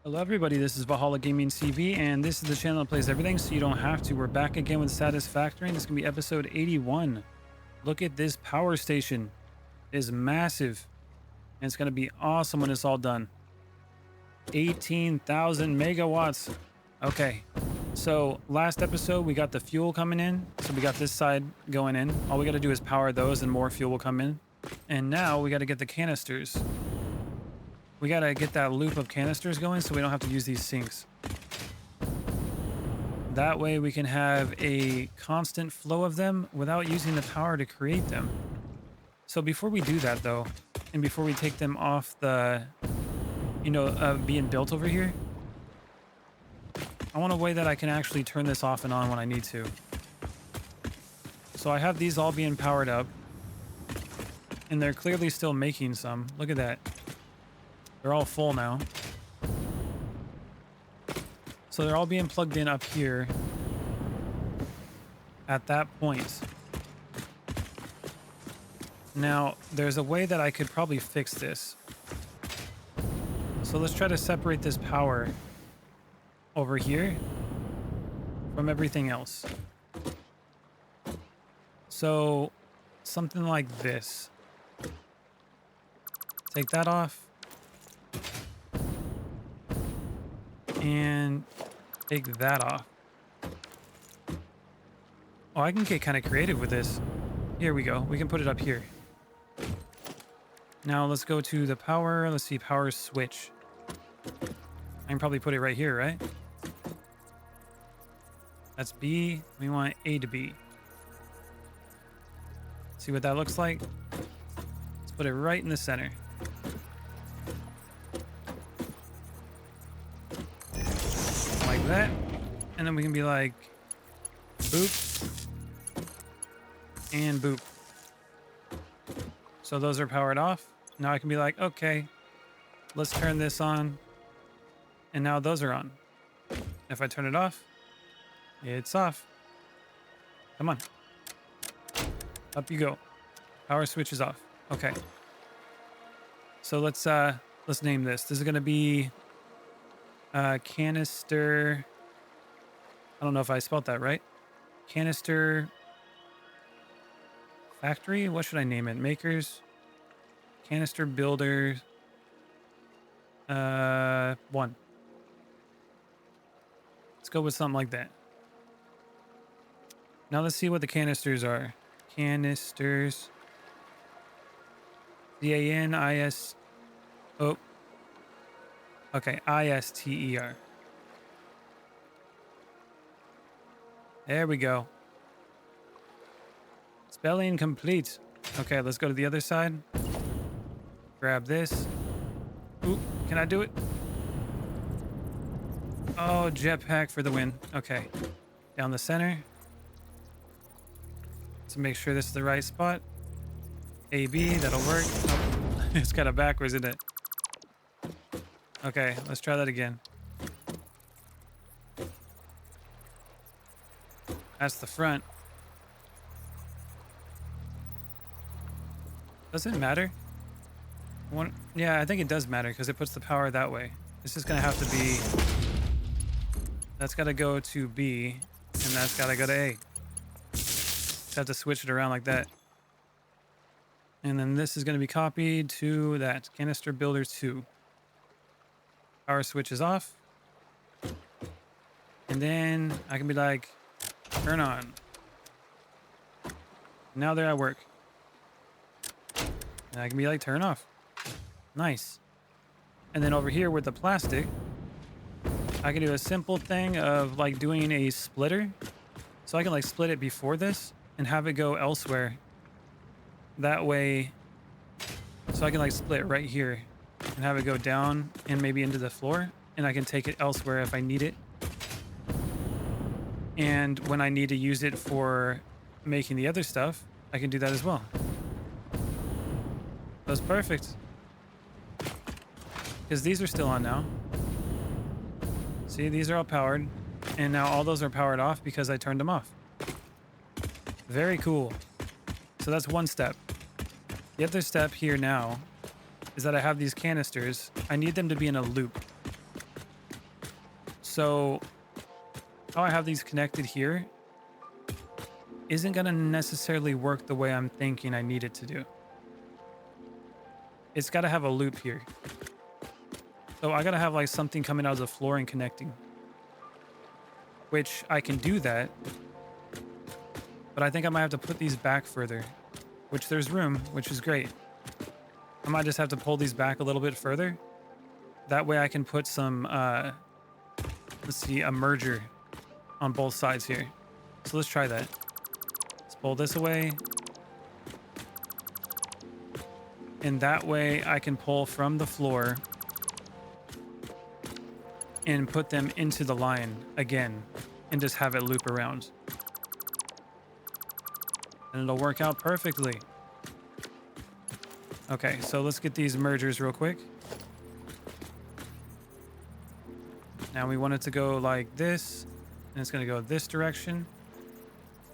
Hello everybody, this is Valhallagamingtv and this is the channel that plays everything so you don't have to. We're back again with Satisfactory and this is going to be episode 81. Look at this power station. It is massive and it's going to be awesome when it's all done. 18,000 megawatts. Okay, so last episode we got the fuel coming in. So we got this side going in. All we got to do is power those and more fuel will come in. And now we got to get the canisters. We gotta get that loop of canisters going so we don't have to use these sinks. That way we can have a constant flow of them without using the power to create them. So before we do that though, and before we take them off the, being built over here, I want a way that I can actually turn this off and on when I need to. So I have these all being powered up and they're clearly still making some. Look at that. They're all full now. So they're all being plugged in up here at that point. Now, there's a way that I could probably fix this. So let's try to separate this power over here from everything else. So something like this. Take that off. And take that off. Oh, I can get kind of creative with this. Here we go. We can put it up here. Now let's go to the power. Let's see, power switch. I can probably put it right here, right? That's B. We want A to B. See what that looks like? Let's put it right in the center. Like that. And then we can be like boop and boop. So those are powered off. Now I can be like, okay, let's turn this on. And now those are on. If I turn it off, it's off. Come on. Up you go. Power switch is off. Okay. So let's name this. This is gonna be canister. I don't know if I spelled that right. Canister factory. What should I name it? Makers. Canister builders. 1. Let's go with something like that. Now let's see what the canisters are. Canisters. C-A-N-I-S. Oh. Okay, I-S-T-E-R. There we go. Spelling complete. Okay, let's go to the other side. Grab this. Ooh, can I do it? Oh, jetpack for the win. Okay. Down the center. To make sure this is the right spot. A, B, that'll work. Oh, it's kind of backwards, isn't it? Okay, let's try that again. That's the front. Does it matter? Yeah, I think it does matter because it puts the power that way. This is going to have to be... That's got to go to B, and that's got to go to A. Just have to switch it around like that. And then this is going to be copied to that. Canister builder 2. Power switch is off. And then I can be like, turn on. Now they're at work. And I can be like, turn off. Nice. And then over here with the plastic, I can do a simple thing of like doing a splitter. So I can like split it before this and have it go elsewhere. That way, so I can like split right here and have it go down and maybe into the floor. And I can take it elsewhere if I need it. And when I need to use it for making the other stuff, I can do that as well. That's perfect. Because these are still on now. See, these are all powered. And now all those are powered off because I turned them off. Very cool. So that's one step. The other step here now is that I have these canisters. I need them to be in a loop. So how I have these connected here isn't going to necessarily work the way I'm thinking I need it to do. It's got to have a loop here. So I got to have like something coming out of the floor and connecting, which I can do that. But I think I might have to put these back further, which there's room, which is great. I might just have to pull these back a little bit further. That way I can put some, let's see, a merger on both sides here. So let's try that. Let's pull this away. And that way I can pull from the floor and put them into the line again and just have it loop around. And it'll work out perfectly. Okay, so let's get these mergers real quick. Now we want it to go like this, and it's going to go this direction.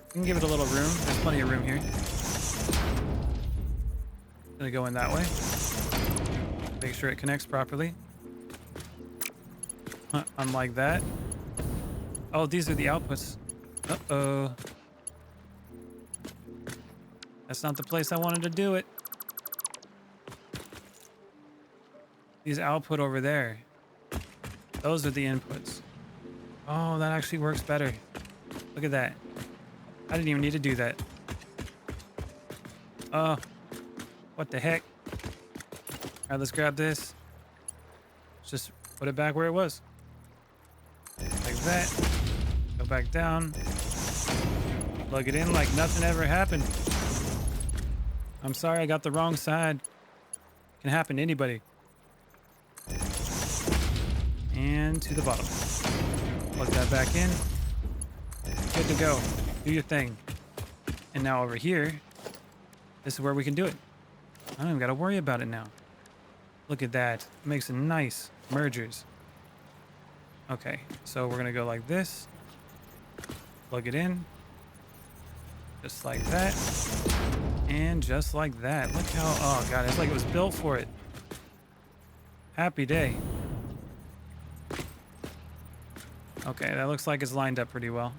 We can give it a little room. There's plenty of room here. Going to go in that way. Make sure it connects properly. Unlike that. Oh, these are the outputs. Uh-oh. That's not the place I wanted to do it. These output over there. Those are the inputs. Oh, that actually works better. Look at that. I didn't even need to do that. Oh, what the heck? All right, let's grab this. Let's just put it back where it was. Like that. Go back down. Plug it in like nothing ever happened. I'm sorry, I got the wrong side. Can happen to anybody. And to the bottom. Plug that back in. Good to go. Do your thing. And now over here, this is where we can do it. I don't even got to worry about it now. Look at that. It makes some nice mergers. Okay, so we're going to go like this. Plug it in. Just like that. And just like that. Look how, oh God, it's like it was built for it. Happy day. Okay, that looks like it's lined up pretty well.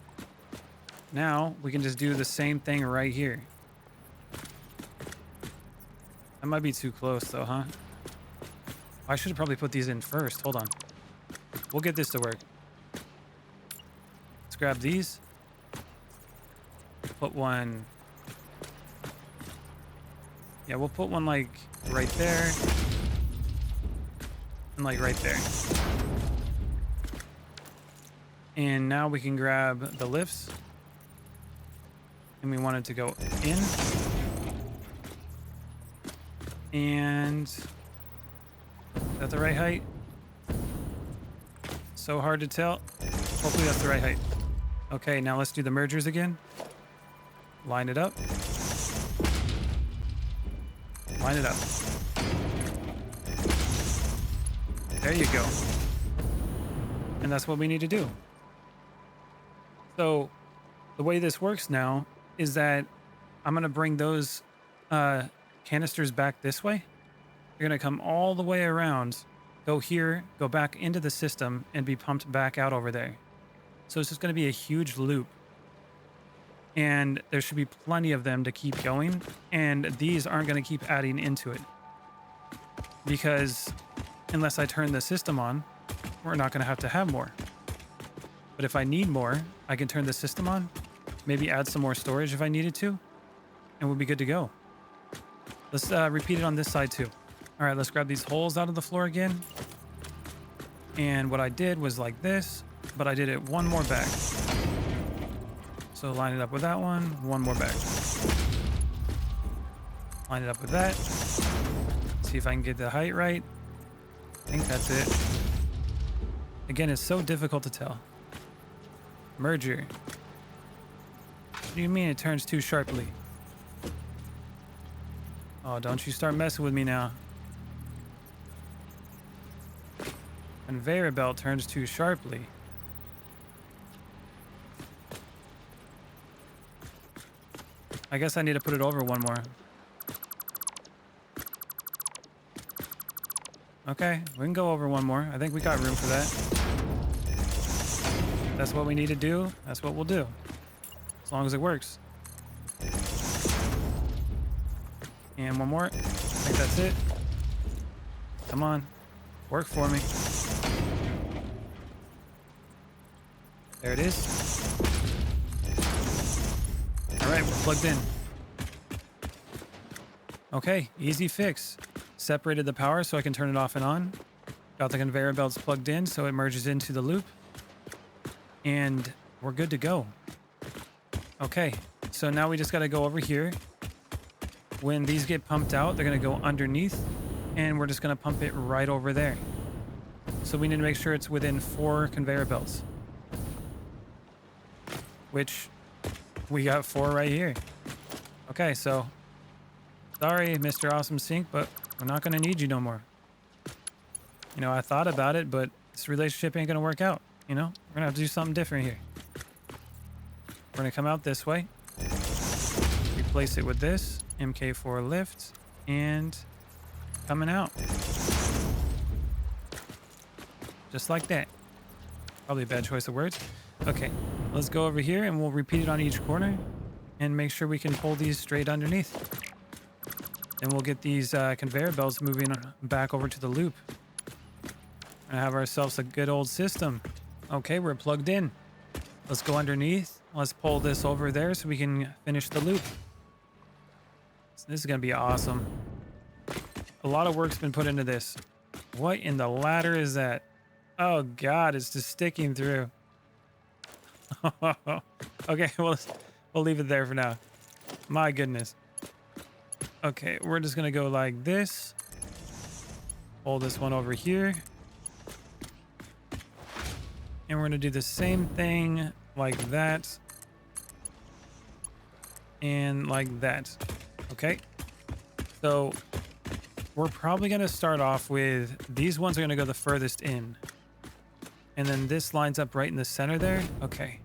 Now we can just do the same thing right here. That might be too close though, huh? I should have probably put these in first. Hold on. We'll get this to work. Let's grab these. Put one. Yeah, we'll put one like right there. And like right there. And now we can grab the lifts. And we want it to go in. And is that the right height? So hard to tell. Hopefully that's the right height. Okay, now let's do the mergers again. Line it up. Line it up. There you go. And that's what we need to do. So the way this works now is that I'm going to bring those canisters back this way. They're going to come all the way around, go here, go back into the system, and be pumped back out over there. So it's just going to be a huge loop. And there should be plenty of them to keep going. And these aren't going to keep adding into it. Because unless I turn the system on, we're not going to have more. But if I need more, I can turn the system on, maybe add some more storage if I needed to, and we'll be good to go. Let's repeat it on this side too. All right, let's grab these holes out of the floor again. And what I did was like this, but I did it one more back. So line it up with that one more back. Line it up with that. See if I can get the height right. I think that's it. Again, it's so difficult to tell. Merger. What do you mean it turns too sharply? Oh, don't you start messing with me now. Conveyor belt turns too sharply. I guess I need to put it over one more. Okay, we can go over one more. I think we got room for that. that's what we need to do, that's what we'll do. As long as it works. And one more. I think that's it. Come on. Work for me. There it is. All right, we're plugged in. Okay, easy fix. Separated the power so I can turn it off and on. Got the conveyor belts plugged in so it merges into the loop. And we're good to go. Okay, so now we just got to go over here. When these get pumped out, they're going to go underneath, and we're just going to pump it right over there. So we need to make sure it's within 4 conveyor belts, which we got 4 right here. Okay, so sorry, Mr. Awesome Sink, but we're not going to need you no more. You know, I thought about it, but this relationship ain't going to work out. You know, we're going to have to do something different here. We're going to come out this way. Replace it with this. MK4 lift. And coming out. Just like that. Probably a bad choice of words. Okay, let's go over here and we'll repeat it on each corner and make sure we can pull these straight underneath. And we'll get these conveyor belts moving back over to the loop. And have ourselves a good old system. Okay, we're plugged in. Let's go underneath. Let's pull this over there so we can finish the loop. So this is going to be awesome. A lot of work's been put into this. What in the ladder is that? Oh God, it's just sticking through. Okay, we'll leave it there for now. My goodness. Okay, we're just going to go like this. Pull this one over here. And we're going to do the same thing like that. And like that. Okay. So we're probably going to start off with these ones are going to go the furthest in. And then this lines up right in the center there. Okay.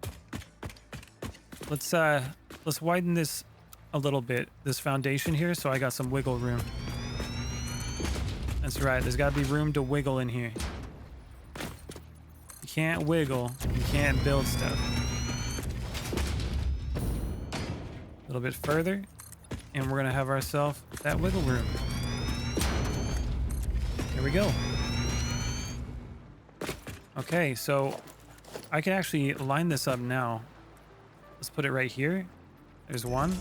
Let's widen this a little bit, this foundation here, so I got some wiggle room. That's right. There's got to be room to wiggle in here. You can't wiggle, you can't build stuff. A little bit further, and we're going to have ourselves that wiggle room. There we go. Okay, so I can actually line this up now. Let's put it right here. There's 1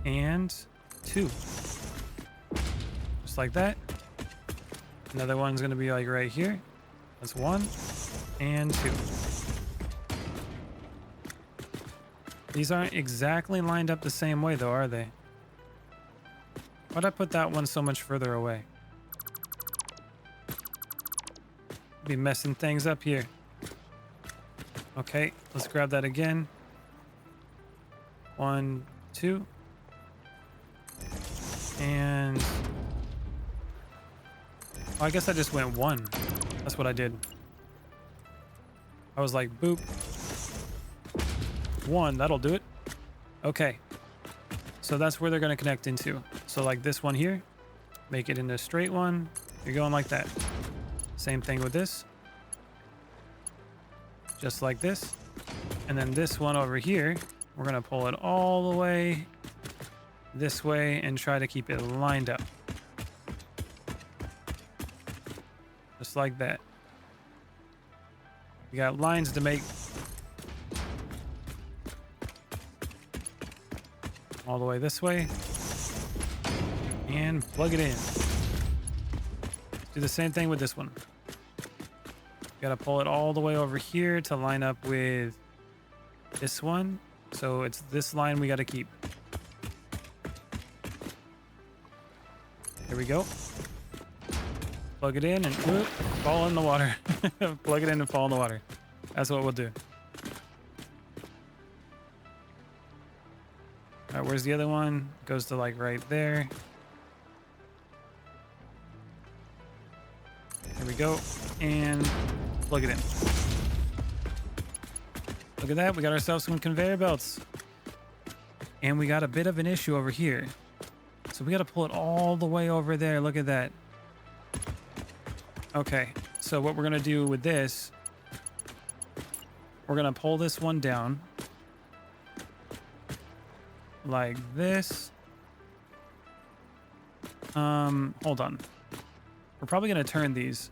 and 2. Just like that. Another one's going to be like right here. That's 1 and 2. These aren't exactly lined up the same way though, are they? Why'd I put that one so much further away? Be messing things up here. Okay, let's grab that again. 1, 2. And oh, I guess I just went 1. That's what I did. I was like, boop. 1, that'll do it. Okay. So that's where they're going to connect into. So like this one here, make it into a straight one. You're going like that. Same thing with this. Just like this. And then this one over here, we're going to pull it all the way this way and try to keep it lined up. Just like that. We got lines to make. All the way this way. And plug it in. Do the same thing with this one. Got to pull it all the way over here to line up with this one. So it's this line we got to keep. There we go. Plug it in and whoop, fall in the water. Plug it in and fall in the water. That's what we'll do. All right, where's the other one? Goes to like right there. There we go. And plug it in. Look at that. We got ourselves some conveyor belts. And we got a bit of an issue over here. So we got to pull it all the way over there. Look at that. Okay. So what we're going to do with this We're gonna pull this one down like this. Hold on. We're probably gonna turn these.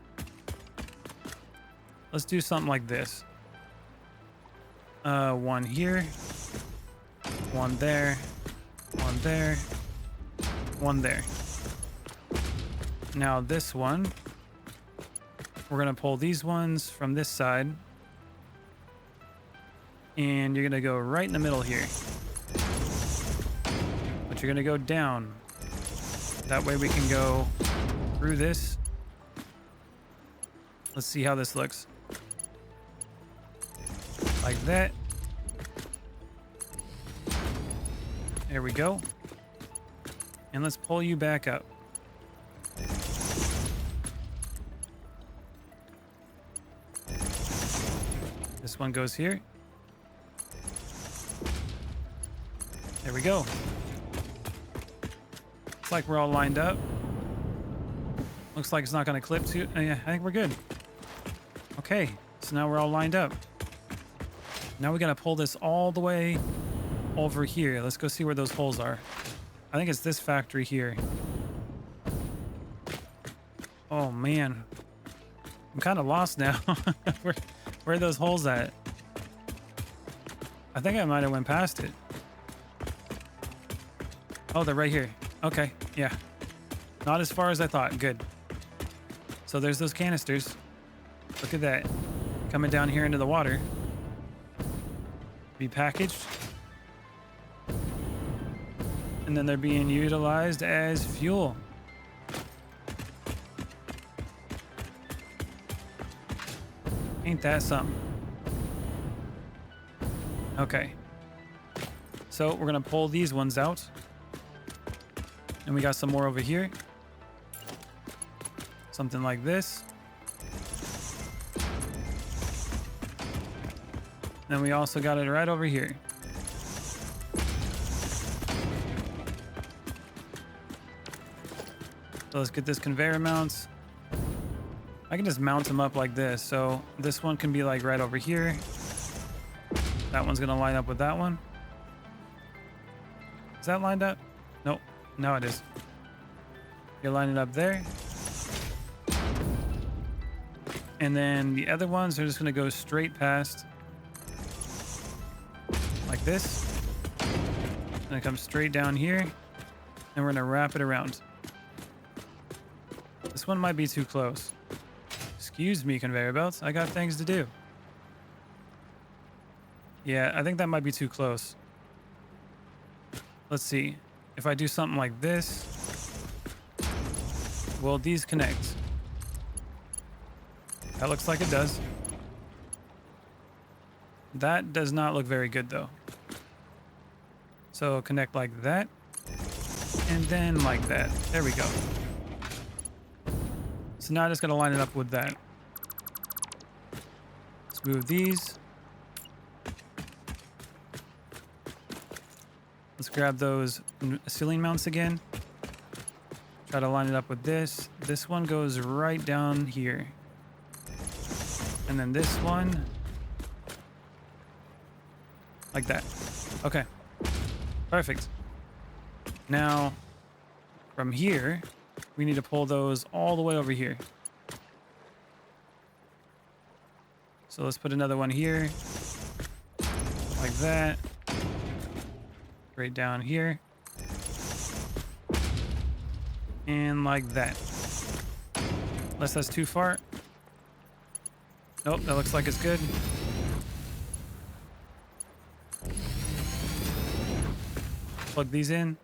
Let's do something like this. One here, one there, one there, one there. Now this one, we're gonna pull these ones from this side, and you're gonna go right in the middle here. But you're gonna go down. That way we can go through this. Let's see how this looks. Like that. There we go. And let's pull you back up. This one goes here. There we go. Looks like we're all lined up. Looks like it's not going to clip too. Yeah, I think we're good. Okay, so now we're all lined up. Now we got to pull this all the way over here. Let's go see where those holes are. I think it's this factory here. Oh man, I'm kind of lost now. Where are those holes at? I think I might have went past it. Oh, they're right here. Okay, yeah. Not as far as I thought. Good. So there's those canisters. Look at that. Coming down here into the water. Be packaged. And then they're being utilized as fuel. Ain't that something? Okay. So we're gonna pull these ones out. And we got some more over here. Something like this. And we also got it right over here. So let's get this conveyor mounts. I can just mount them up like this. So this one can be like right over here. That one's gonna line up with that one. Is that lined up? Nope. No, it is. You're lining up there. And then the other ones are just gonna go straight past. Like this. Gonna come straight down here. And we're gonna wrap it around. This one might be too close. Excuse me, conveyor belts. I got things to do. Yeah, I think that might be too close. Let's see. If I do something like this, will these connect? That looks like it does. That does not look very good though. So connect like that. And then like that. There we go. So now I'm just gonna line it up with that. Let's move these. Let's grab those ceiling mounts again. Try to line it up with this. This one goes right down here. And then this one. Like that. Okay. Perfect. Now, from here, we need to pull those all the way over here. So let's put another one here. Like that. Right down here. And like that. Unless that's too far. Nope, that looks like it's good. Plug these in.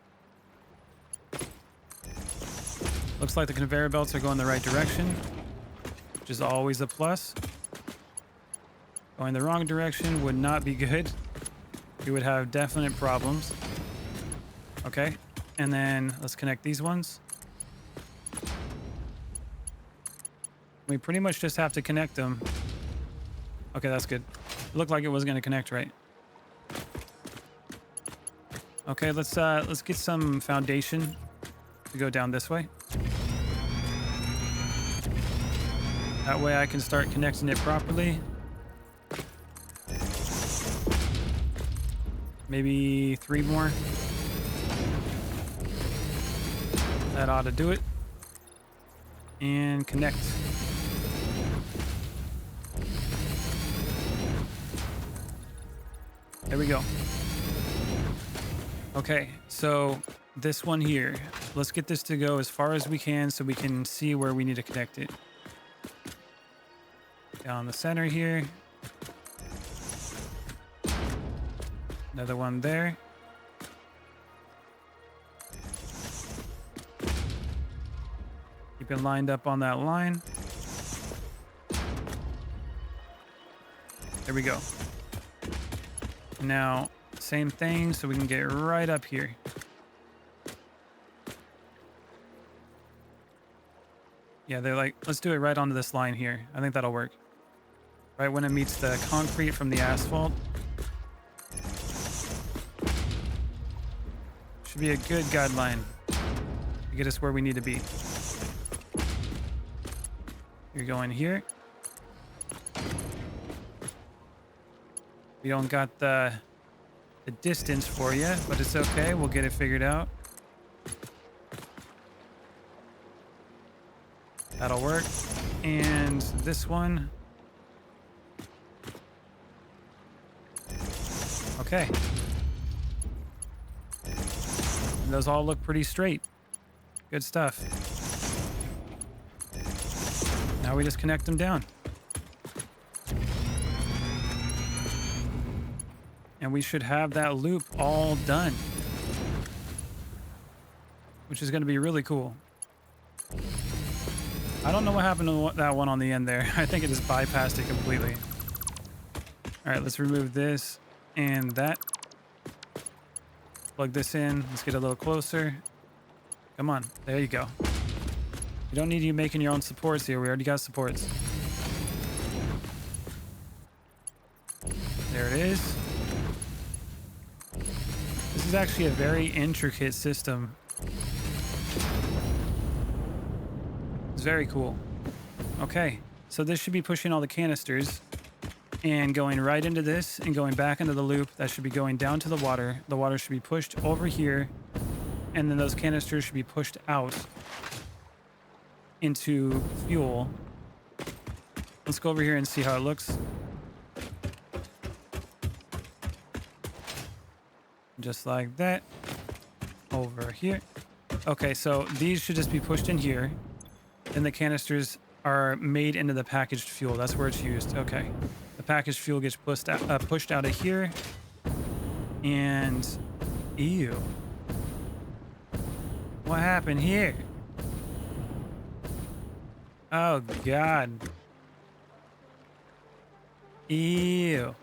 Looks like the conveyor belts are going the right direction, which is always a plus. Going the wrong direction would not be good. You would have definite problems. Okay, and then let's connect these ones. We pretty much just have to connect them. Okay, that's good. It looked like it was going to connect right. Okay, let's get some foundation to go down this way. That way I can start connecting it properly. Maybe 3 more. That ought to do it. And connect. There we go. Okay, so this one here, let's get this to go as far as we can so we can see where we need to connect it. Down the center here. Another one there. Keep it lined up on that line. There we go. Now, same thing, so we can get right up here. Yeah, they're like, let's do it right onto this line here. I think that'll work. Right when it meets the concrete from the asphalt. Should be a good guideline to get us where we need to be. You're going here. We don't got the distance for you, but it's okay. We'll get it figured out. That'll work. And this one. Okay. And those all look pretty straight. Good stuff. Now we just connect them down. And we should have that loop all done, which is going to be really cool. I don't know what happened to that one on the end there. I think it just bypassed it completely. All right, let's remove this and that. Plug this in. Let's get a little closer. Come on. There you go. You don't need you making your own supports here. We already got supports. There it is. This is actually a very intricate system. It's very cool. Okay, so this should be pushing all the canisters and going right into this and going back into the loop. That should be going down to the water. The water should be pushed over here, and then those canisters should be pushed out into fuel. Let's go over here and see how it looks. Just like that. Over here. Okay, so these should just be pushed in here. Then the canisters are made into the packaged fuel. That's where it's used. Okay. The packaged fuel gets pushed out of here. And ew. What happened here? Oh God. Ew.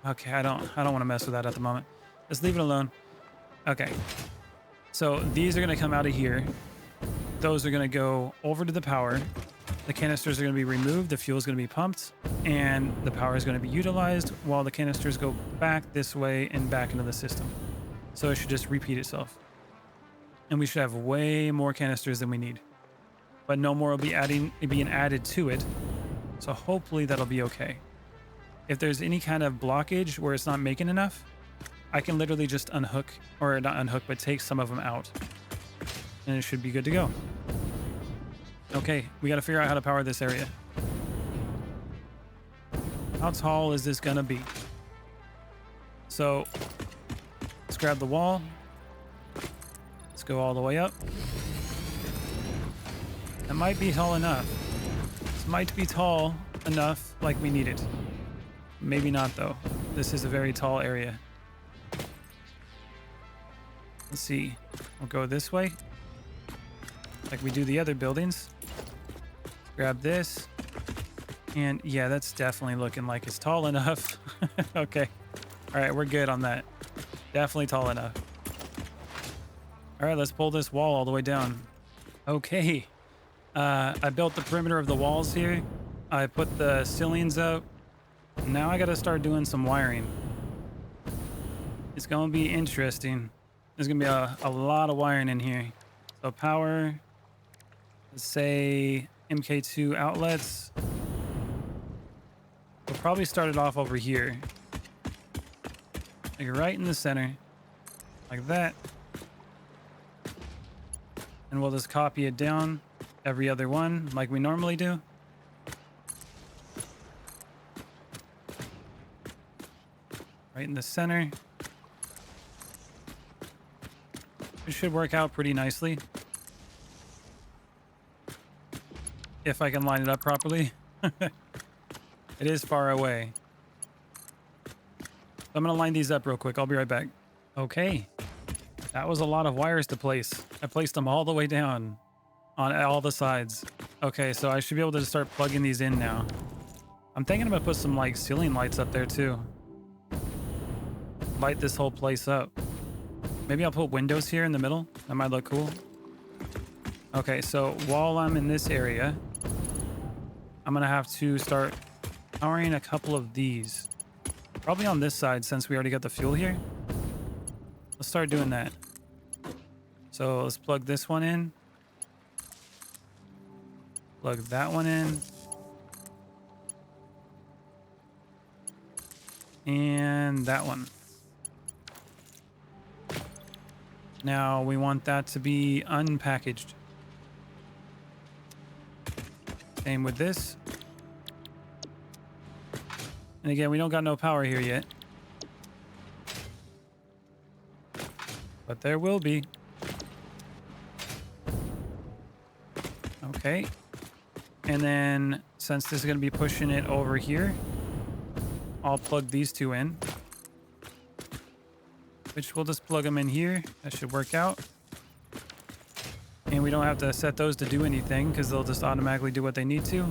Okay, I don't want to mess with that at the moment. Let's leave it alone. Okay. So these are going to come out of here. Those are going to go over to the power. The canisters are going to be removed. The fuel is going to be pumped. And the power is going to be utilized while the canisters go back this way and back into the system. So it should just repeat itself. And we should have way more canisters than we need. But no more will be being added to it. So hopefully that'll be okay. If there's any kind of blockage where it's not making enough, I can literally just unhook, or not unhook, but take some of them out. And it should be good to go. Okay, we got to figure out how to power this area. How tall is this gonna be? So, let's grab the wall. Let's go all the way up. That might be tall enough. This might be tall enough like we need it. Maybe not though. This is a very tall area. Let's see. We'll go this way, like we do the other buildings. Grab this. And yeah, that's definitely looking like it's tall enough. Okay. All right, we're good on that. Definitely tall enough. All right, let's pull this wall all the way down. Okay. I built the perimeter of the walls here. I put the ceilings up. Now I got to start doing some wiring. It's going to be interesting. There's going to be a lot of wiring in here. So power, let's say MK2 outlets. We'll probably start it off over here. Like right in the center. Like that. And we'll just copy it down every other one like we normally do. Right in the center. It should work out pretty nicely. If I can line it up properly. It is far away. I'm going to line these up real quick. I'll be right back. Okay. That was a lot of wires to place. I placed them all the way down on all the sides. Okay, so I should be able to start plugging these in now. I'm thinking I'm going to put some like ceiling lights up there too. Light this whole place up. Maybe I'll put windows here in the middle. That might look cool. Okay, so while I'm in this area, I'm going to have to start powering a couple of these. Probably on this side since we already got the fuel here. Let's start doing that. So let's plug this one in. Plug that one in. And that one. Now we want that to be unpackaged. Same with this. And again, we don't got no power here yet. But there will be. Okay. And then since this is going to be pushing it over here, I'll plug these two in. Which we'll just plug them in here. That should work out. And we don't have to set those to do anything because they'll just automatically do what they need to.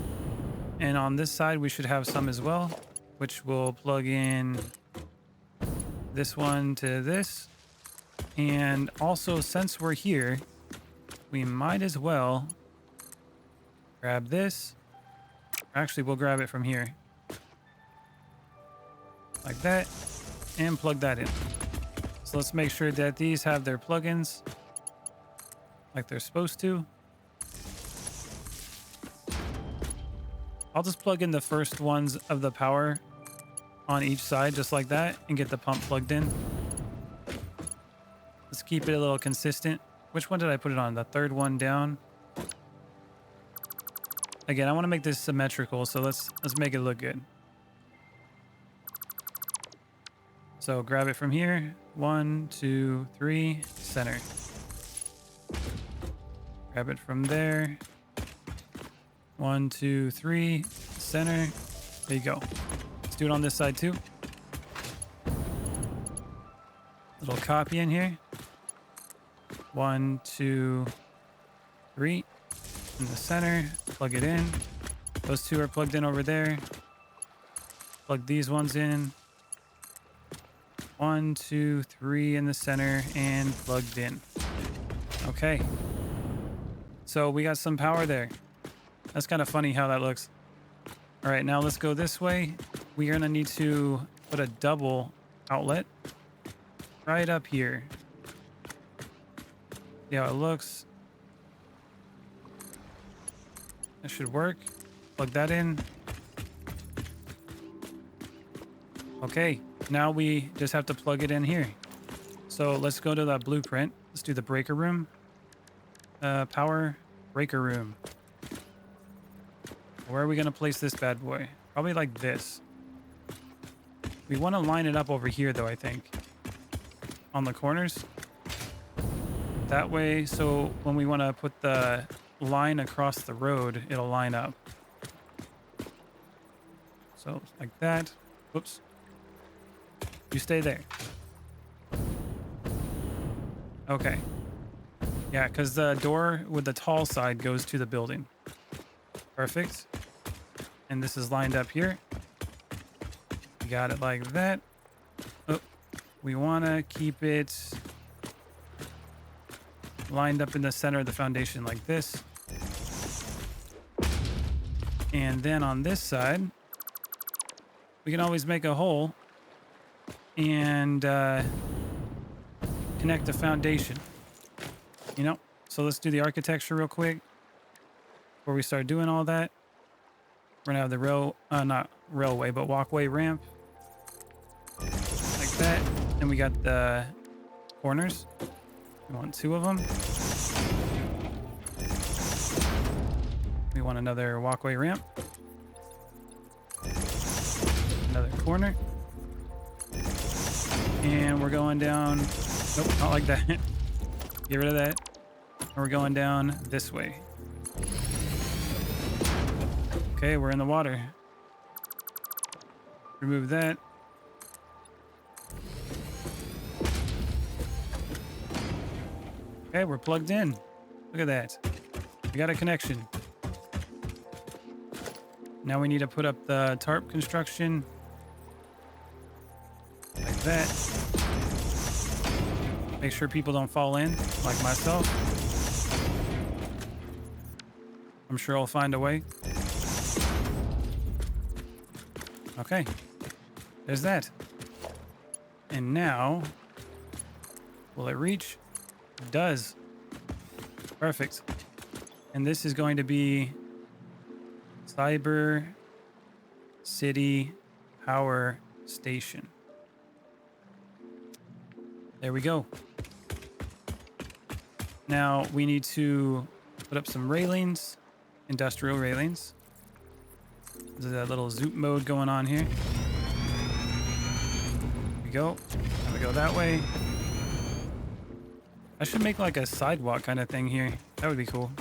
And on this side, we should have some as well, which we'll plug in this one to this. And also, since we're here, we might as well grab this. Actually, we'll grab it from here. Like that. And plug that in. So let's make sure that these have their plugins like they're supposed to. I'll just plug in the first ones of the power on each side just like that and get the pump plugged in. Let's keep it a little consistent. Which one did I put it on? The third one down. Again, I want to make this symmetrical, so let's make it look good. So grab it from here. 1, 2, 3, center. Grab it from there. 1, 2, 3, center. There you go. Let's do it on this side too. Little copy in here. 1, 2, 3. In the center. Plug it in. Those two are plugged in over there. Plug these ones in. 1, 2, 3 in the center and plugged in. Okay. So we got some power there. That's kind of funny how that looks. All right, now let's go this way. We're going to need to put a double outlet right up here. See how it looks. That should work. Plug that in. Okay, now we just have to plug it in here. So let's go to that blueprint. Let's do the breaker room. Power breaker room. Where are we going to place this bad boy? Probably like this. We want to line it up over here though, I think. On the corners. That way, so when we want to put the line across the road, it'll line up. So like that. Whoops. You stay there. Okay. Yeah, because the door with the tall side goes to the building. Perfect. And this is lined up here. We got it like that. Oh, we want to keep it lined up in the center of the foundation like this. And then on this side, we can always make a hole and connect the foundation. You know, so let's do the architecture real quick before we start doing all that. We're gonna have the not railway, but walkway ramp like that. Then we got the corners. We want 2 of them. We want another walkway ramp. Another corner. And we're going down. Nope, not like that. Get rid of that. And we're going down this way. Okay, we're in the water. Remove that. Okay, we're plugged in. Look at that. We got a connection. Now we need to put up the tarp construction. Like that. Make sure people don't fall in, like myself. I'm sure I'll find a way. Okay. There's that. And now, will it reach? It does. Perfect. And this is going to be Cyber City Power Station. There we go. Now we need to put up some railings, industrial railings. There's a little zoop mode going on here. There we go. Now we go that way. I should make like a sidewalk kind of thing here. That would be cool.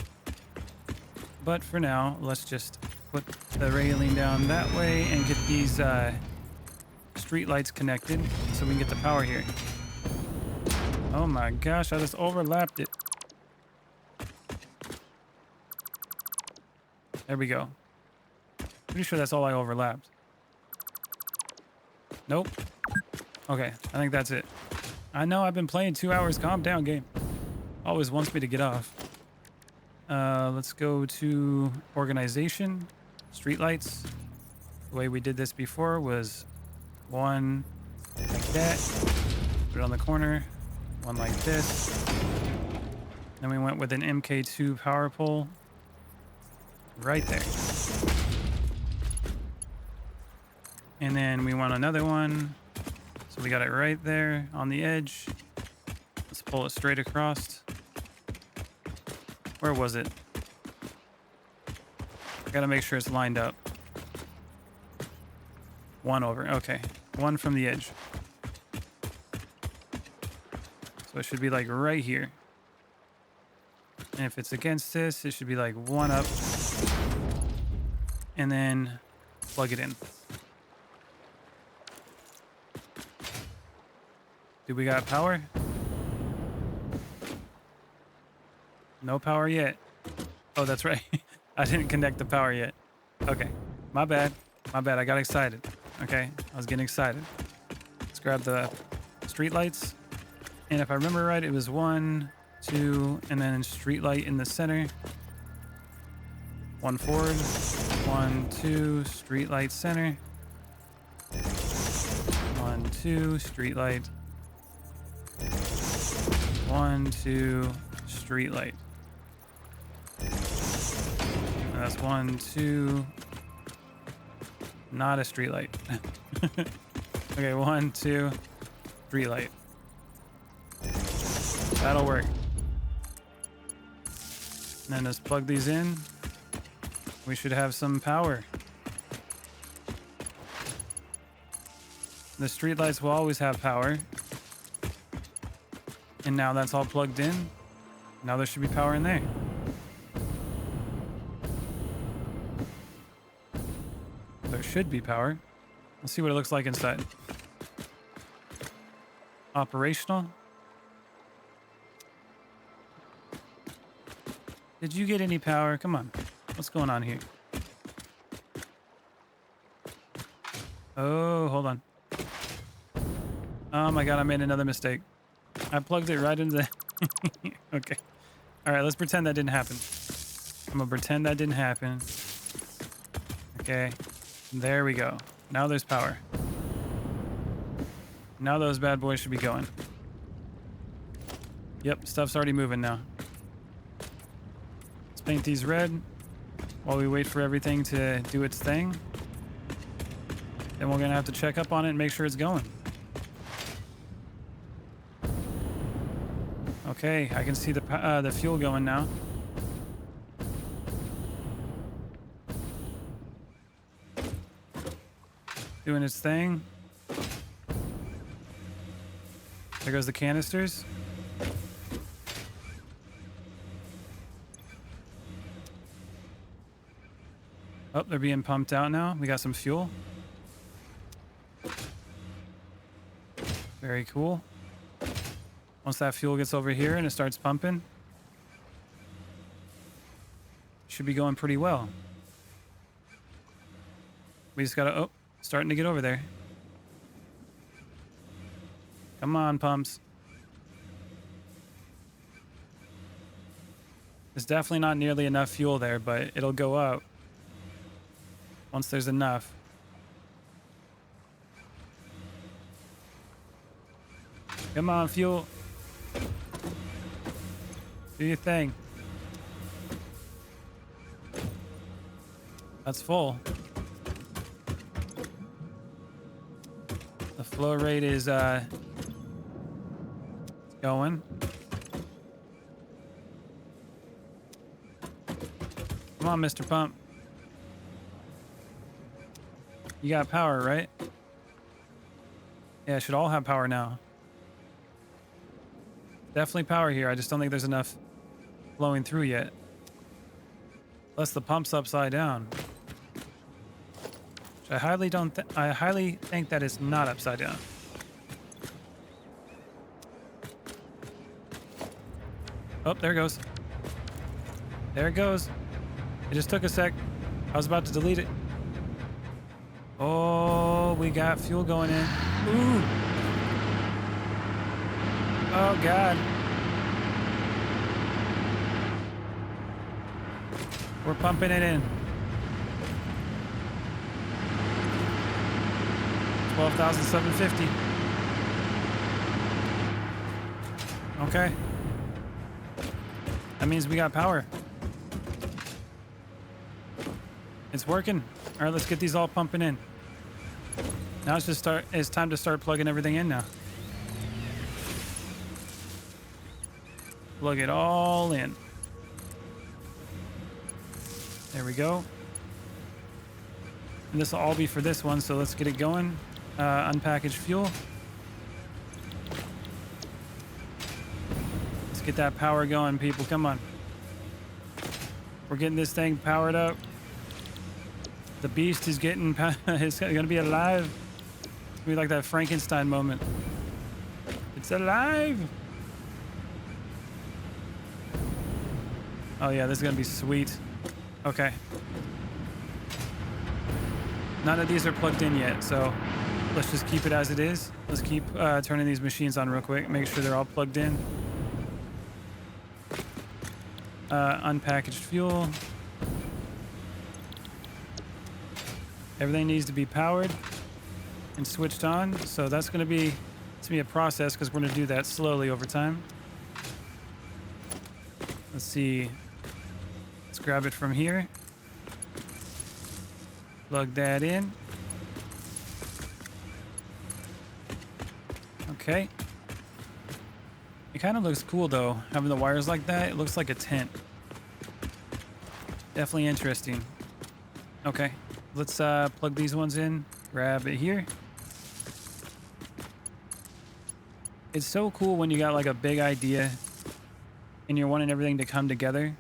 But for now, let's just put the railing down that way and get these street lights connected so we can get the power here. Oh my gosh, I just overlapped it. There we go. Pretty sure that's all I overlapped. Nope. Okay, I think that's it. I know I've been playing 2 hours. Calm down, game. Always wants me to get off. Let's go to organization, streetlights. The way we did this before was 1 like that. Put it on the corner. 1 like this. Then we went with an MK2 power pole right there. And then we want another one. So we got it right there on the edge. Let's pull it straight across. Where was it? I gotta make sure it's lined up. 1 over, okay. 1 from the edge. So it should be like right here. And if it's against this, it should be like 1 up. And then plug it in. Do we got power? No power yet. Oh, that's right. I didn't connect the power yet. Okay. My bad. My bad. I got excited. Okay. I was getting excited. Let's grab the street lights. And if I remember right, it was 1, 2, and then street light in the center. 1 forward. 1, 2, street light center. 1, 2, street light. 1, 2, street light. And that's 1, 2. Not a street light. Okay, 1, 2, street light. That'll work. And then just plug these in. We should have some power. The streetlights will always have power. And now that's all plugged in. Now there should be power in there. There should be power. Let's see what it looks like inside. Operational. Did you get any power? Come on. What's going on here? Oh, hold on. Oh my god, I made another mistake. I plugged it right into the... Okay. All right, let's pretend that didn't happen. I'm gonna pretend that didn't happen. Okay. There we go. Now there's power. Now those bad boys should be going. Yep, stuff's already moving now. Let's paint these red while we wait for everything to do its thing. Then we're gonna have to check up on it and make sure it's going. Okay, I can see the fuel going now. Doing its thing. There goes the canisters. Oh, they're being pumped out now. We got some fuel. Very cool. Once that fuel gets over here and it starts pumping, should be going pretty well. We just gotta, oh, starting to get over there. Come on, pumps. There's definitely not nearly enough fuel there, but it'll go up once there's enough. Come on, fuel. Do your thing. That's full. The flow rate is going. Come on, Mr. Pump. You got power, right? Yeah, it should all have power now. Definitely power here. I just don't think there's enough flowing through yet. Plus the pump's upside down. Which I highly think that it's not upside down. Oh, there it goes. There it goes. It just took a sec. I was about to delete it. Oh, we got fuel going in. Ooh. Oh, God. We're pumping it in. 12,750. Okay. That means we got power. It's working. All right, let's get these all pumping in. Now it's time to start plugging everything in now. Plug it all in. There we go. And this will all be for this one, so let's get it going. Unpackaged fuel. Let's get that power going, people. Come on. We're getting this thing powered up. The beast is getting, it's going to be alive. It's going to be like that Frankenstein moment. It's alive. Oh yeah, this is going to be sweet. Okay. None of these are plugged in yet, so let's just keep it as it is. Let's keep turning these machines on real quick. Make sure they're all plugged in. Unpackaged fuel. Everything needs to be powered and switched on. So that's going to be a process because we're going to do that slowly over time. Let's see. Let's grab it from here. Plug that in. Okay. It kind of looks cool though, having the wires like that. It looks like a tent. Definitely interesting. Okay. Let's plug these ones in. Grab it here. It's so cool when you got like a big idea and you're wanting everything to come together,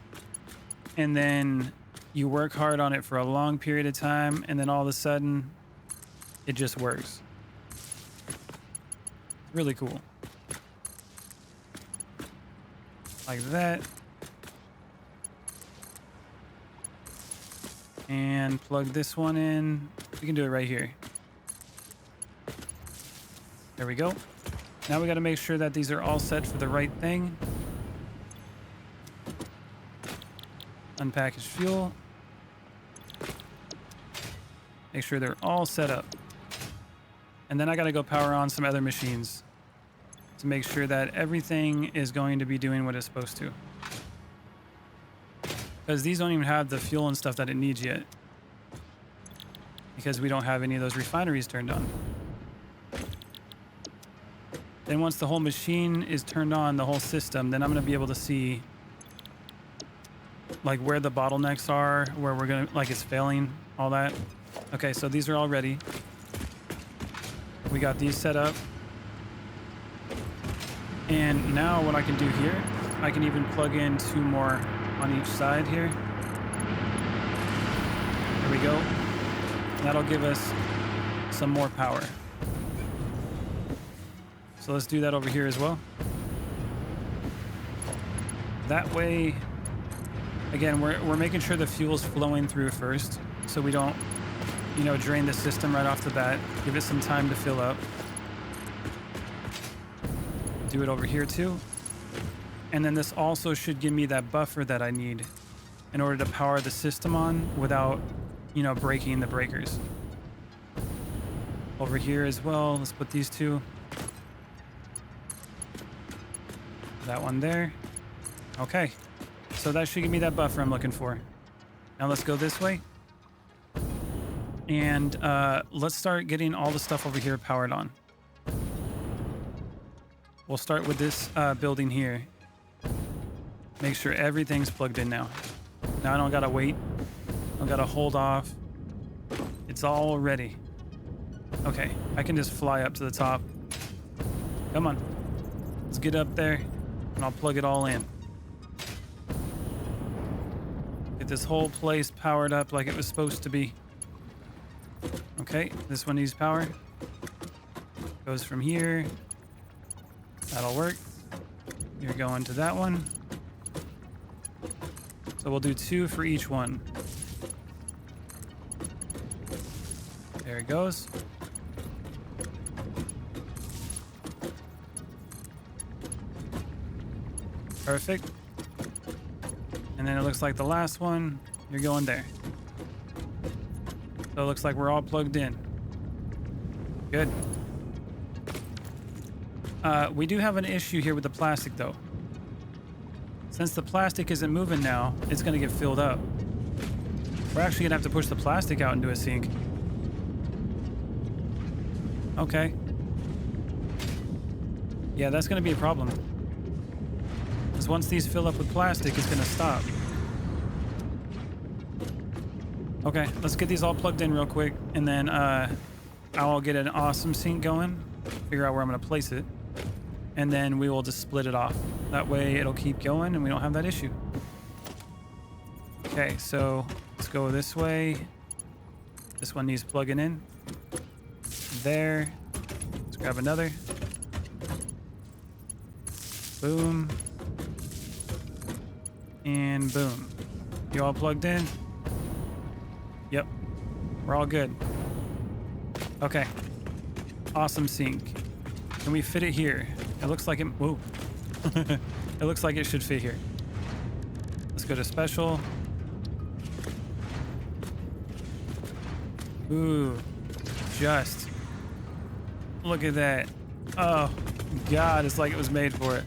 and then you work hard on it for a long period of time, and then all of a sudden it just works. Really cool. Like that. And plug this one in. We can do it right here. There we go. Now we got to make sure that these are all set for the right thing. Unpackaged fuel. Make sure they're all set up. And then I got to go power on some other machines to make sure that everything is going to be doing what it's supposed to. Because these don't even have the fuel and stuff that it needs yet. Because we don't have any of those refineries turned on. Then once the whole machine is turned on, the whole system, then I'm going to be able to see like where the bottlenecks are, where we're going to, like it's failing, all that. Okay, so these are all ready. We got these set up. And now what I can do here, I can even plug in 2 more on each side here. There we go. That'll give us some more power. So let's do that over here as well. That way, again, we're making sure the fuel's flowing through first, so we don't, you know, drain the system right off the bat. Give it some time to fill up. Do it over here too. And then this also should give me that buffer that I need in order to power the system on without, you know, breaking the breakers. Over here as well, let's put these 2. That one there. Okay. So that should give me that buffer I'm looking for. Now let's go this way. And let's start getting all the stuff over here powered on. We'll start with this building here. Make sure everything's plugged in now. Now I don't gotta wait. I don't gotta hold off. It's all ready. Okay, I can just fly up to the top. Come on. Let's get up there and I'll plug it all in. Get this whole place powered up like it was supposed to be. Okay, this one needs power. Goes from here. That'll work. You're going to that one. So we'll do 2 for each one. There it goes. Perfect. And then it looks like the last one, you're going there. So it looks like we're all plugged in. Good. We do have an issue here with the plastic though. Since the plastic isn't moving now, it's gonna get filled up. We're actually gonna have to push the plastic out into a sink. Okay. Yeah, that's gonna be a problem. Because once these fill up with plastic, it's gonna stop. Okay, let's get these all plugged in real quick, and then I'll get an awesome sink going, figure out where I'm gonna place it, and then we will just split it off. That way it'll keep going and we don't have that issue. Okay, so let's go this way. This one needs plugging in. There. Let's grab another. Boom. And boom. You all plugged in? Yep. We're all good. Okay. Awesome sink. Can we fit it here? It looks like it... Whoa. It looks like it should fit here. Let's go to special. Ooh. Just. Look at that. Oh, God. It's like it was made for it.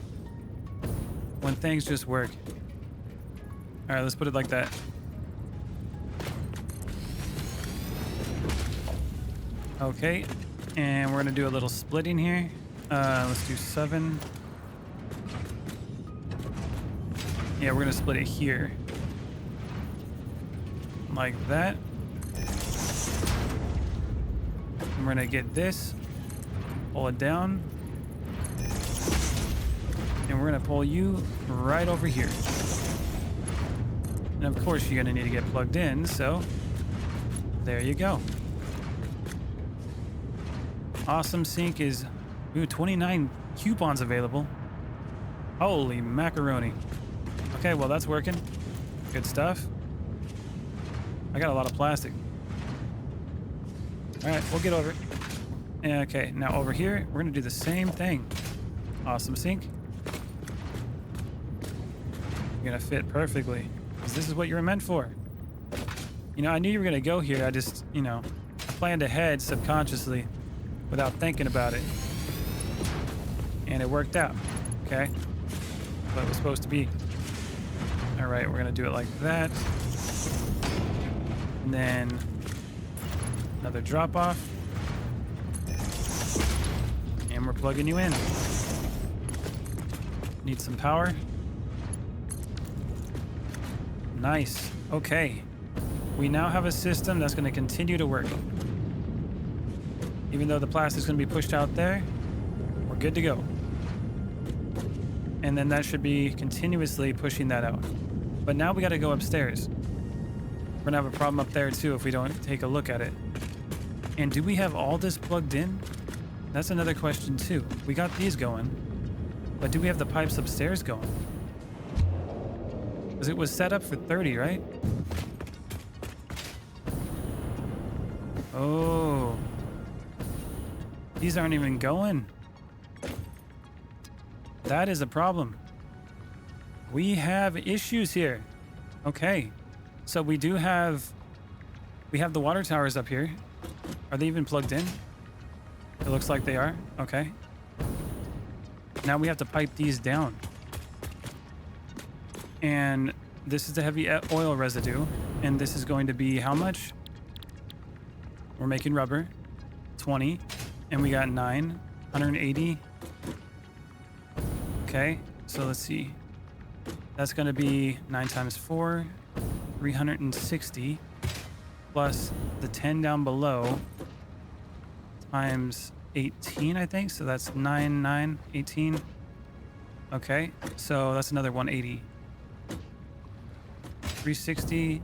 When things just work. All right, let's put it like that. Okay. And we're going to do a little splitting here. Let's do 7. Yeah, we're going to split it here. Like that. And we're going to get this. Pull it down. And we're going to pull you right over here. And of course, you're going to need to get plugged in. So there you go. Awesome sink is... Ooh, 29 coupons available. Holy macaroni. Okay, well, that's working. Good stuff. I got a lot of plastic. All right, we'll get over it. Okay, now over here, we're going to do the same thing. Awesome sink. You're going to fit perfectly, because this is what you were meant for. You know, I knew you were going to go here. I just, you know, I planned ahead subconsciously without thinking about it. And it worked out, okay? What it was supposed to be. All right, we're gonna do it like that. And then another drop off. And And we're plugging you in. Need some power. Nice. Okay. We now have a system that's going to continue to work. Even though the plastic's going to be pushed out there, we're good to go. And then that should be continuously pushing that out. But now we got to go upstairs. We're going to have a problem up there too if we don't take a look at it. And do we have all this plugged in? That's another question too. We got these going, but do we have the pipes upstairs going? Because it was set up for 30, right? Oh. These aren't even going. That is a problem. We have issues here. Okay. So we have the water towers up here. Are they even plugged in? It looks like they are. Okay. Now we have to pipe these down. And this is the heavy oil residue. And this is going to be how much? We're making rubber. 20. And we got 9. 180. Okay. So let's see. That's going to be 9 times 4. 360. Plus the 10 down below. Times 18, I think. So that's 9, 18. Okay. So that's another 180. 360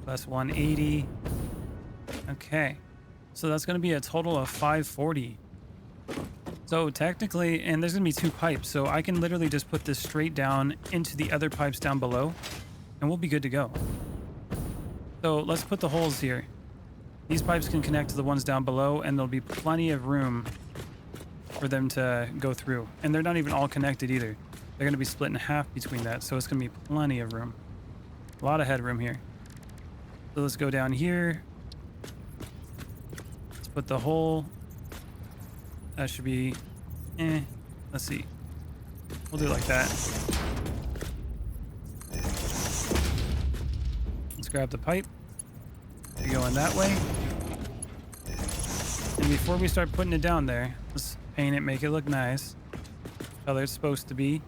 plus 180. Okay. So that's going to be a total of 540. So technically, and there's going to be 2 pipes. So I can literally just put this straight down into the other pipes down below and we'll be good to go. So let's put the holes here. These pipes can connect to the ones down below and there'll be plenty of room for them to go through. And they're not even all connected either. They're going to be split in half between that. So it's going to be plenty of room. A lot of headroom here. So let's go down here. Let's put the hole. That should be, let's see. We'll do it like that. Let's grab the pipe. You're going that way. And before we start putting it down there, let's paint it, make it look nice. Color it's supposed to be.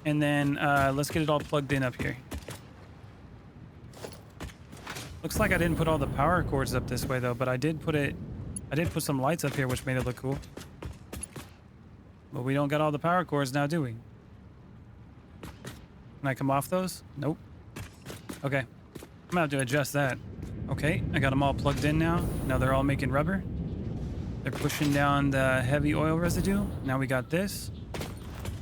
And then let's get it all plugged in up here. Looks like I didn't put all the power cords up this way though, but I did put some lights up here which made it look cool. But we don't got all the power cords now, do we? Can I come off those? Nope. Okay. I'm gonna have to adjust that. Okay, I got them all plugged in now. Now they're all making rubber. They're pushing down the heavy oil residue. Now we got this.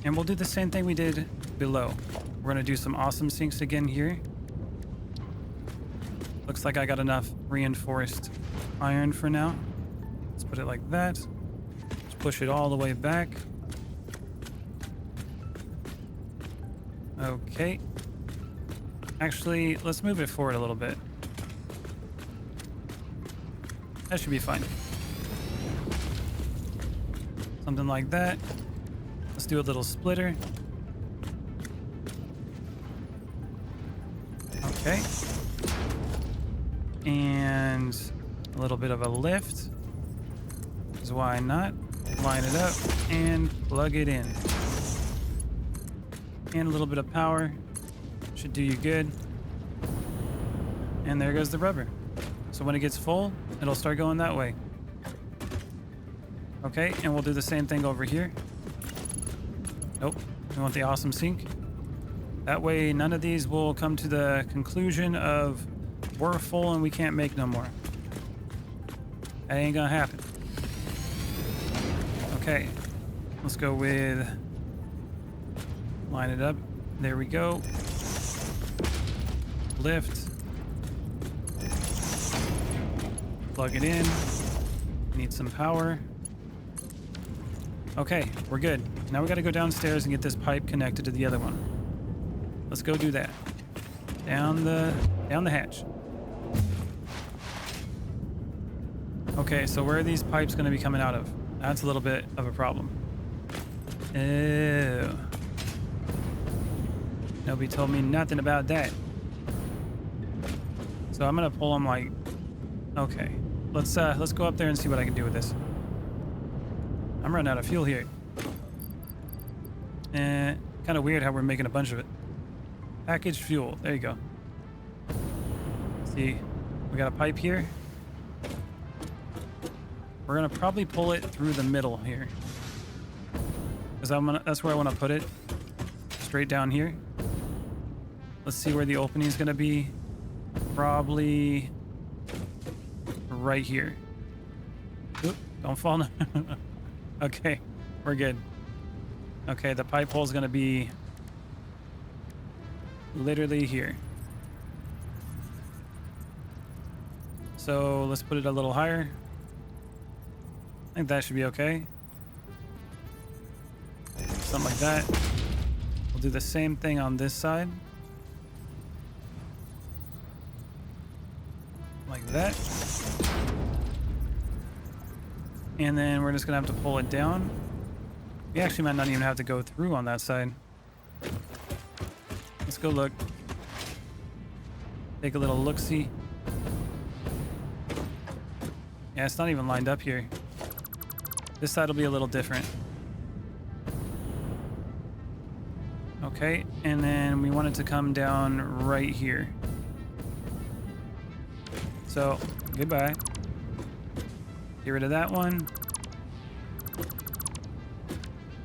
And we'll do the same thing we did below. We're gonna do some awesome sinks again here. Looks like I got enough reinforced iron for now. Let's put it like that. Just push it all the way back. Okay. Actually, let's move it forward a little bit. That should be fine. Something like that. Let's do a little splitter. Okay. And a little bit of a lift. Because why not? Line it up and plug it in. And a little bit of power. Should do you good. And there goes the rubber. So when it gets full, it'll start going that way. Okay, and we'll do the same thing over here. Nope, we want the awesome sink. That way none of these will come to the conclusion of we're full and we can't make no more. That ain't gonna happen. Okay, let's go with, line it up. There we go. Lift. Plug it in. Need some power. Okay, we're good. Now we gotta go downstairs and get this pipe connected to the other one. Let's go do that. Down the hatch. Okay, so where are these pipes gonna be coming out of? That's a little bit of a problem. Ew. Nobody told me nothing about that. So I'm gonna pull them like, okay. Let's go up there and see what I can do with this. I'm running out of fuel here. And kind of weird how we're making a bunch of it. Packaged fuel. There you go. See, we got a pipe here. We're gonna probably pull it through the middle here, because that's where I want to put it. Straight down here. Let's see where the opening is gonna be. Probably right here. Oop, don't fall now. Okay, we're good. Okay, the pipe hole is gonna be literally here. So let's put it a little higher. I think that should be okay. Something like that. We'll do the same thing on this side. Like that. And then we're just gonna have to pull it down. We actually might not even have to go through on that side. Let's go look. Take a little look-see. Yeah, it's not even lined up here. This side will be a little different. Okay, and then we want it to come down right here. So, goodbye. Get rid of that one.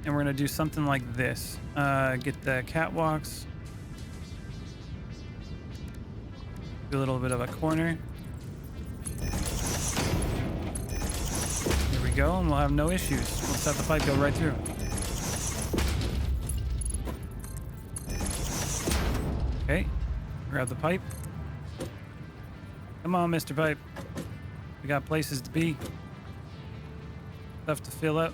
And we're gonna do something like this. Get the catwalks. Do a little bit of a corner. There we go, and we'll have no issues. Let's have the pipe go right through. Okay, grab the pipe. Come on, Mr. Pipe. We got places to be. Stuff to fill up.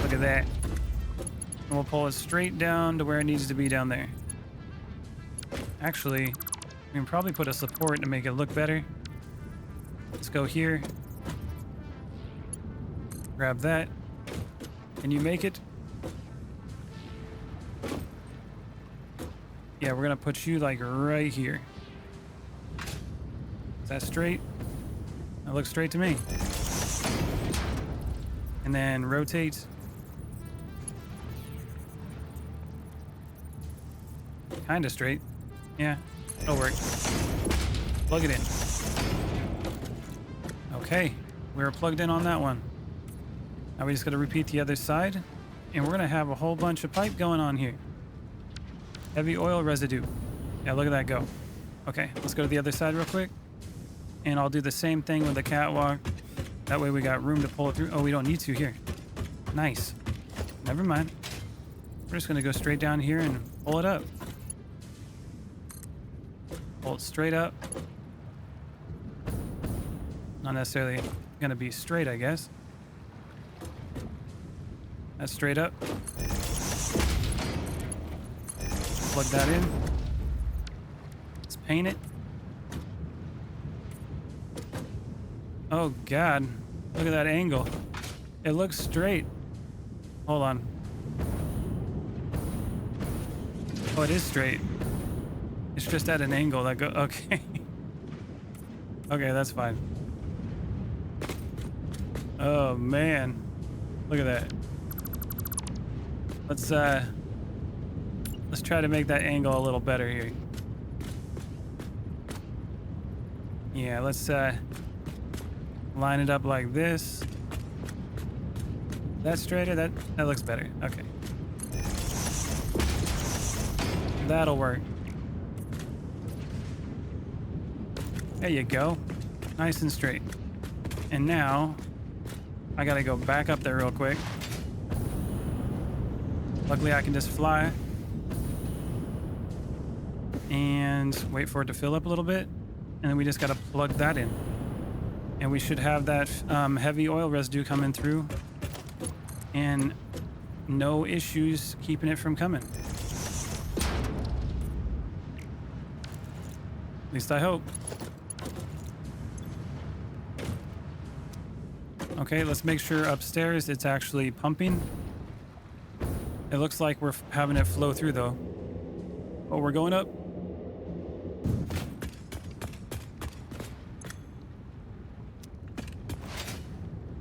Look at that. And we'll pull it straight down to where it needs to be down there. Actually, we can probably put a support to make it look better. Let's go here. Grab that. Can you make it? Yeah, we're gonna put you like right here. Is that straight? That looks straight to me. And then rotate. Kinda straight. Yeah, it'll work. Plug it in. Okay, we're plugged in on that one. Now we just gotta repeat the other side, and we're gonna have a whole bunch of pipe going on here. Heavy oil residue. Yeah, look at that go. Okay, let's go to the other side real quick. And I'll do the same thing with the catwalk. That way we got room to pull it through. Oh, we don't need to here. Nice. Never mind. We're just gonna go straight down here and pull it up. Pull it straight up. Not necessarily gonna be straight, I guess. That's straight up. Plug that in. Let's paint it. Oh God, look at that angle. It looks straight. Hold on. Oh, it is straight. It's just at an angle that go, okay. Okay, that's fine. Oh man, look at that. Let's try to make that angle a little better here. Yeah, let's line it up like this. That's straighter. That looks better. Okay. That'll work. There you go. Nice and straight. And now I gotta go back up there real quick. Luckily I can just fly and wait for it to fill up a little bit, and then we just gotta plug that in, and we should have that heavy oil residue coming through and no issues keeping it from coming. At least I hope. Okay, let's make sure upstairs it's actually pumping. It looks like we're having it flow through though. Oh, we're going up.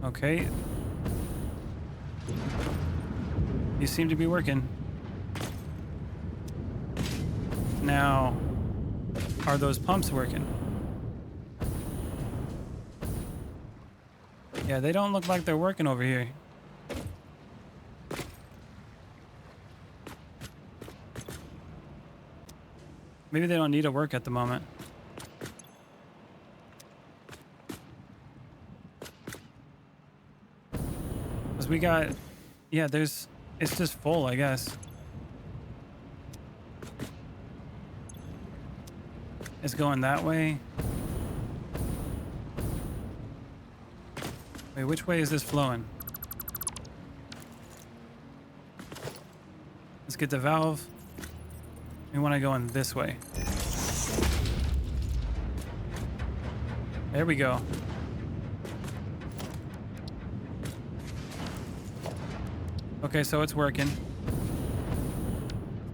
Okay. These seem to be working. Now, are those pumps working? Yeah, they don't look like they're working over here. Maybe they don't need to work at the moment. Because we got, yeah, it's just full, I guess. It's going that way. Wait, which way is this flowing? Let's get the valve. We want to go in this way. There we go. Okay, so it's working.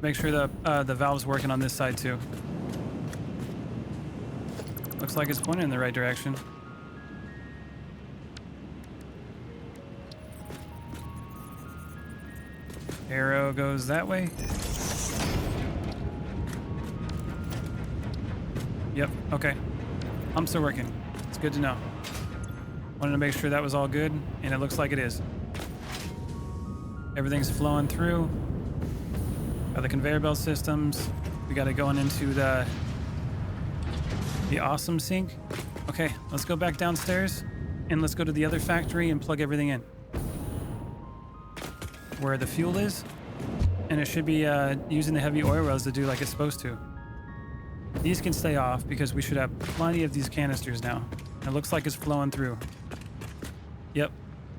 Make sure the valve's working on this side too. Looks like it's pointing in the right direction. Arrow goes that way. Yep, okay. Pumps are working. It's good to know. Wanted to make sure that was all good, and it looks like it is. Everything's flowing through. Got the conveyor belt systems. We got it going into the awesome sink. Okay, let's go back downstairs, and let's go to the other factory and plug everything in. Where the fuel is, and it should be using the heavy oil wells to do like it's supposed to. These can stay off because we should have plenty of these canisters now. It looks like it's flowing through. Yep,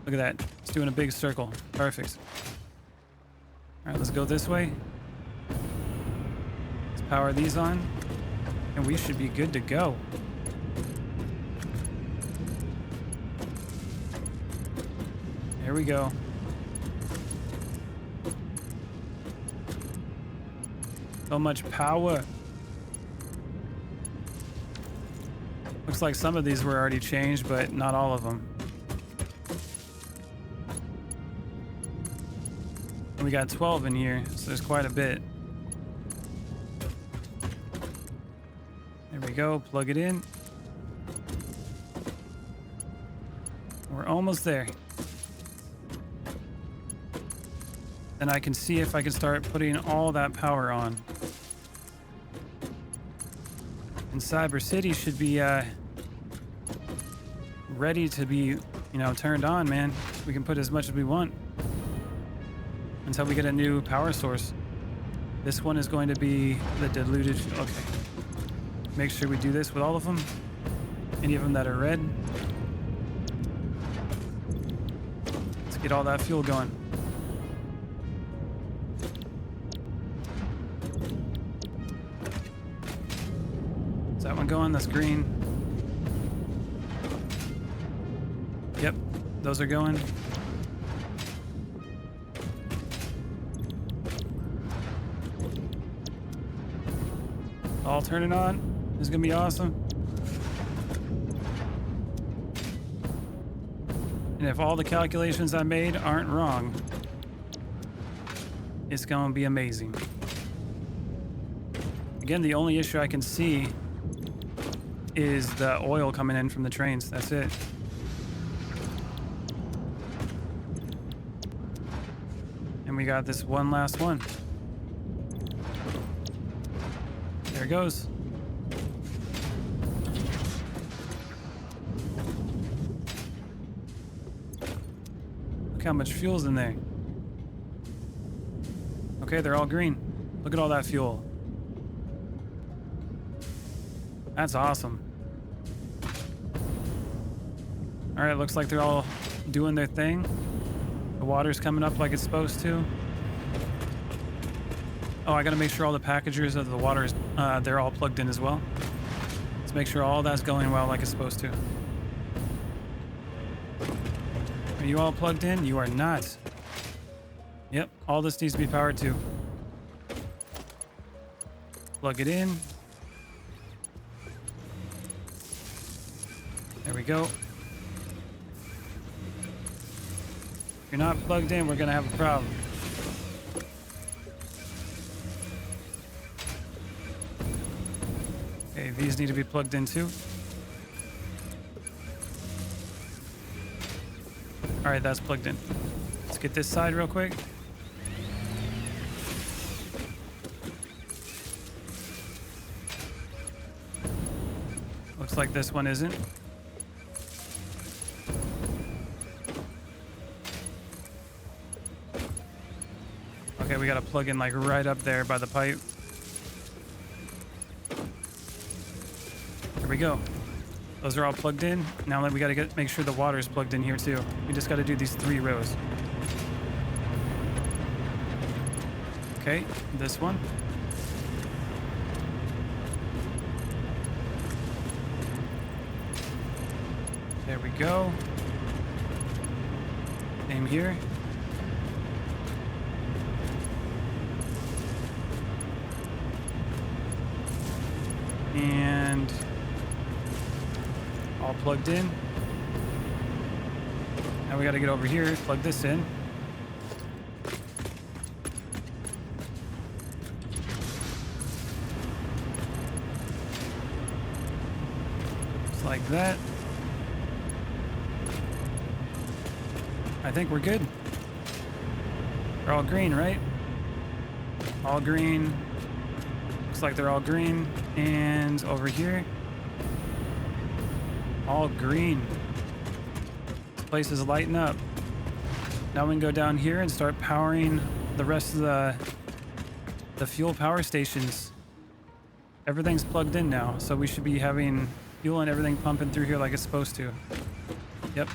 look at that. It's doing a big circle. Perfect. All right, let's go this way. Let's power these on, and we should be good to go. There we go. So much power. Looks like some of these were already changed, but not all of them. And we got 12 in here, so there's quite a bit. There we go, plug it in. We're almost there. And I can see if I can start putting all that power on. And Cyber City should be ready to be, turned on, man. We can put as much as we want until we get a new power source. This one is going to be the diluted. Okay. Make sure we do this with all of them. Any of them that are red. Let's get all that fuel going. Is that one going? That's green. Yep, those are going. All turning on. This is gonna be awesome. And if all the calculations I made aren't wrong, it's gonna be amazing. Again, the only issue I can see is the oil coming in from the trains. That's it. And we got this one last one. There it goes. Look how much fuel's in there. Okay, they're all green. Look at all that fuel. That's awesome. All right, looks like they're all doing their thing. The water's coming up like it's supposed to. Oh, I gotta make sure all the packagers of the water is, they're all plugged in as well. Let's make sure all that's going well like it's supposed to. Are you all plugged in? You are not. Yep, all this needs to be powered too. Plug it in. There we go. If you're not plugged in, we're gonna have a problem. Okay, these need to be plugged in too. All right, that's plugged in. Let's get this side real quick. Looks like this one isn't. Okay, we gotta plug in like right up there by the pipe. Here we go. Those are all plugged in. Now we gotta make sure the water is plugged in here too. We just gotta do these 3 rows. Okay, this one. There we go. Same here. And all plugged in. Now we got to get over here, plug this in. Just like that. I think we're good. They're all green, right? All green. Looks like they're all green. And over here, all green. This place is lighting up. Now we can go down here and start powering the rest of the fuel power stations. Everything's plugged in now, so we should be having fuel and everything pumping through here like it's supposed to. Yep.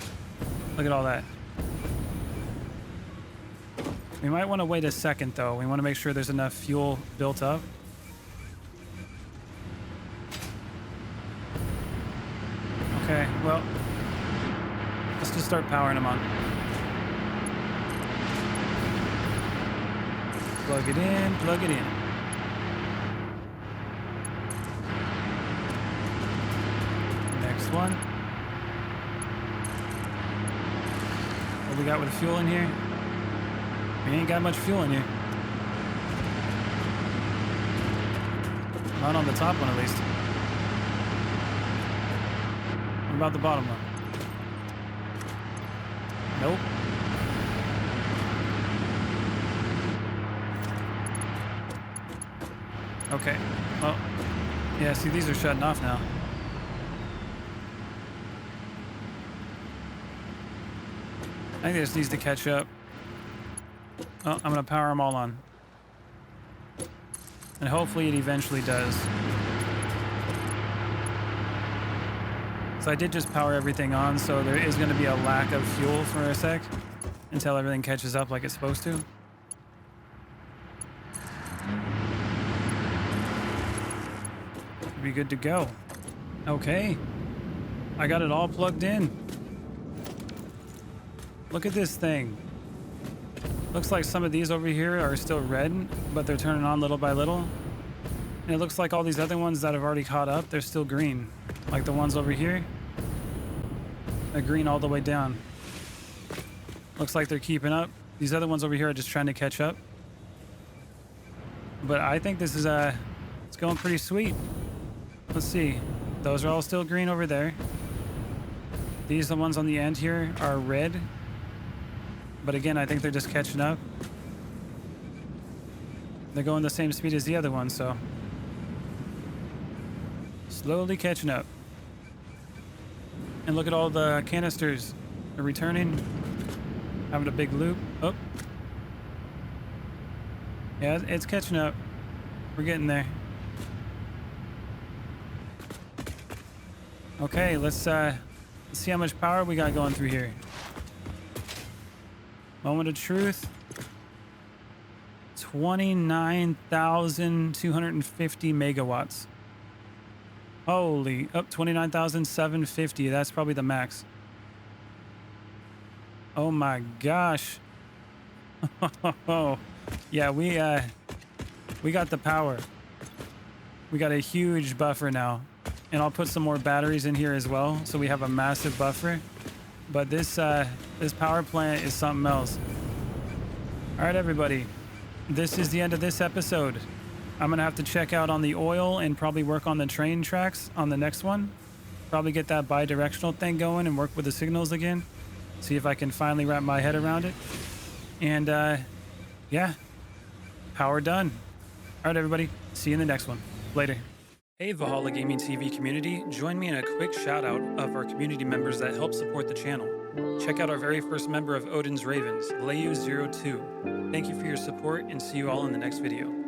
Look at all that. We might want to wait a second though. We want to make sure there's enough fuel built up. Okay, well, let's just start powering them on. Plug it in, plug it in. Next one. What we got with fuel in here? We ain't got much fuel in here. Not on the top one, at least. What about the bottom one? Nope. Okay. Well, yeah, see, these are shutting off now. I think this needs to catch up. Oh, I'm gonna power them all on. And hopefully it eventually does. So I did just power everything on, so there is gonna be a lack of fuel for a sec until everything catches up like it's supposed to. Should be good to go. Okay. I got it all plugged in. Look at this thing. Looks like some of these over here are still red, but they're turning on little by little. And it looks like all these other ones that have already caught up, they're still green. Like the ones over here, they're green all the way down. Looks like they're keeping up. These other ones over here are just trying to catch up. But I think this is it's going pretty sweet. Let's see. Those are all still green over there. These, the ones on the end here, are red. But again, I think they're just catching up. They're going the same speed as the other ones, so slowly catching up. And look at all the canisters. They're returning, having a big loop. Oh, yeah, it's catching up. We're getting there. Okay, let's see how much power we got going through here. Moment of truth. 29,250 megawatts. Holy, 29,750. That's probably the max. Oh my gosh. Oh, yeah, we got the power. We got a huge buffer now. And I'll put some more batteries in here as well, so we have a massive buffer. but this power plant is something else. All right, everybody. This is the end of this episode. I'm gonna have to check out on the oil and probably work on the train tracks on the next one. Probably get that bi-directional thing going and work with the signals again. See if I can finally wrap my head around it. And yeah, power done. All right, everybody. See you in the next one. Later. Hey, Valhalla Gaming TV community. Join me in a quick shout out of our community members that help support the channel. Check out our very first member of Odin's Ravens, Leyu02. Thank you for your support and see you all in the next video.